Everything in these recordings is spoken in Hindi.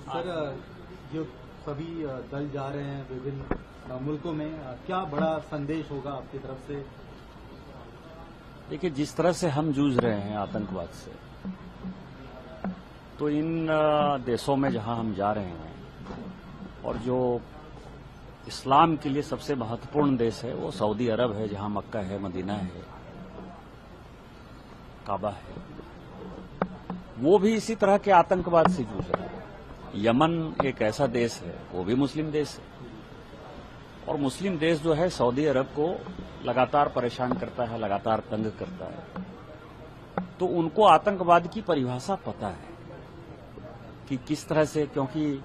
सर, जो सभी दल जा रहे हैं विभिन्न मुल्कों में, क्या बड़ा संदेश होगा आपकी तरफ से? देखिए, जिस तरह से हम जूझ रहे हैं आतंकवाद से, तो इन देशों में जहां हम जा रहे हैं और जो इस्लाम के लिए सबसे महत्वपूर्ण देश है वो सऊदी अरब है, जहां मक्का है, मदीना है, काबा है, वो भी इसी तरह के आतंकवाद से जूझ रहा है। यमन एक ऐसा देश है, वो भी मुस्लिम देश है, और मुस्लिम देश जो है सऊदी अरब को लगातार परेशान करता है, लगातार तंग करता है। तो उनको आतंकवाद की परिभाषा पता है कि किस तरह से, क्योंकि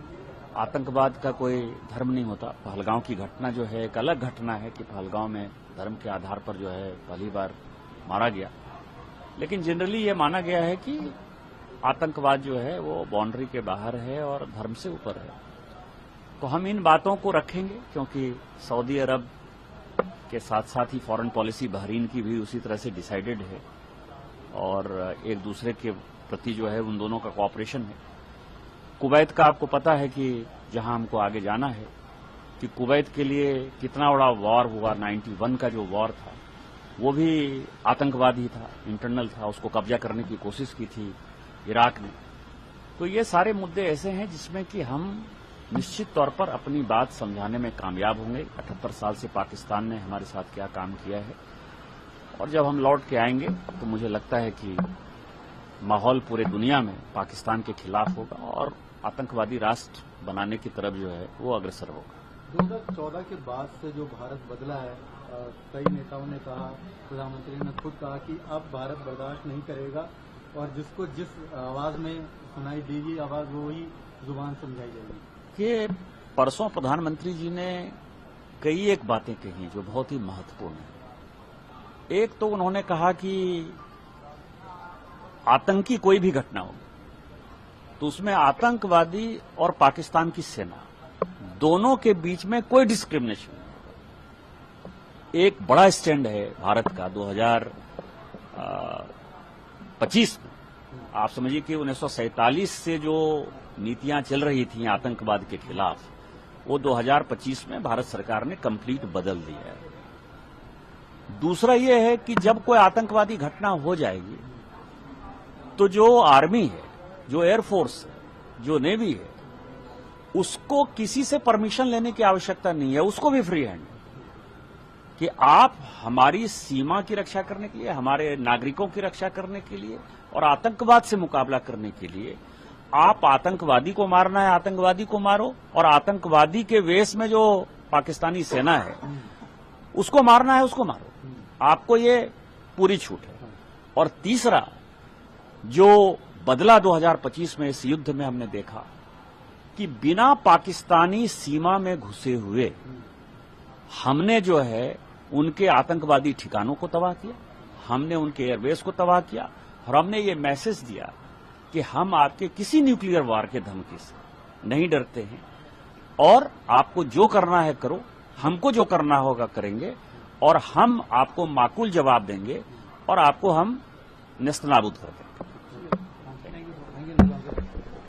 आतंकवाद का कोई धर्म नहीं होता। पहलगांव की घटना जो है एक अलग घटना है कि पहलगांव में धर्म के आधार पर जो है पहली बार मारा गया, लेकिन जनरली ये माना गया है कि आतंकवाद जो है वो बाउंड्री के बाहर है और धर्म से ऊपर है। तो हम इन बातों को रखेंगे, क्योंकि सऊदी अरब के साथ साथ ही फॉरेन पॉलिसी बहरीन की भी उसी तरह से डिसाइडेड है और एक दूसरे के प्रति जो है उन दोनों का कोऑपरेशन है। कुवैत का आपको पता है कि जहां हमको आगे जाना है, कि कुवैत के लिए कितना बड़ा वॉर हुआ। 91 का जो वॉर था वो भी आतंकवादी था, इंटरनल था, उसको कब्जा करने की कोशिश की थी इराक ने। तो ये सारे मुद्दे ऐसे हैं जिसमें कि हम निश्चित तौर पर अपनी बात समझाने में कामयाब होंगे। 78 साल से पाकिस्तान ने हमारे साथ क्या काम किया है, और जब हम लौट के आएंगे तो मुझे लगता है कि माहौल पूरे दुनिया में पाकिस्तान के खिलाफ होगा और आतंकवादी राष्ट्र बनाने की तरफ जो है वो अग्रसर होगा। 2014 के बाद से जो भारत बदला है, कई नेताओं ने कहा, प्रधानमंत्री ने खुद कहा कि अब भारत बर्दाश्त नहीं करेगा और जिसको जिस आवाज में सुनाई देगी आवाज वो ही जुबान समझाई जाएगी। ये परसों प्रधानमंत्री जी ने कई एक बातें कही जो बहुत ही महत्वपूर्ण है। एक तो उन्होंने कहा कि आतंकी कोई भी घटना हो तो उसमें आतंकवादी और पाकिस्तान की सेना दोनों के बीच में कोई डिस्क्रिमिनेशन नहीं। एक बड़ा स्टैंड है भारत का 2025 में। आप समझिए कि 1947 से जो नीतियां चल रही थी आतंकवाद के खिलाफ, वो 2025 में भारत सरकार ने कंप्लीट बदल दिया है। दूसरा ये है कि जब कोई आतंकवादी घटना हो जाएगी तो जो आर्मी है, जो एयरफोर्स है, जो नेवी है, उसको किसी से परमिशन लेने की आवश्यकता नहीं है। उसको भी फ्री हैंड कि आप हमारी सीमा की रक्षा करने के लिए, हमारे नागरिकों की रक्षा करने के लिए और आतंकवाद से मुकाबला करने के लिए आप आतंकवादी को मारना है, आतंकवादी को मारो, और आतंकवादी के वेश में जो पाकिस्तानी सेना है उसको मारना है, उसको मारो। आपको ये पूरी छूट है। और तीसरा, जो बदला 2025 में इस युद्ध में हमने देखा कि बिना पाकिस्तानी सीमा में घुसे हुए हमने जो है उनके आतंकवादी ठिकानों को तबाह किया, हमने उनके एयरबेस को तबाह किया, और हमने ये मैसेज दिया कि हम आपके किसी न्यूक्लियर वार के धमकी से नहीं डरते हैं और आपको जो करना है करो, हमको जो करना होगा करेंगे, और हम आपको माकूल जवाब देंगे और आपको हम नेस्तनाबूद कर देंगे।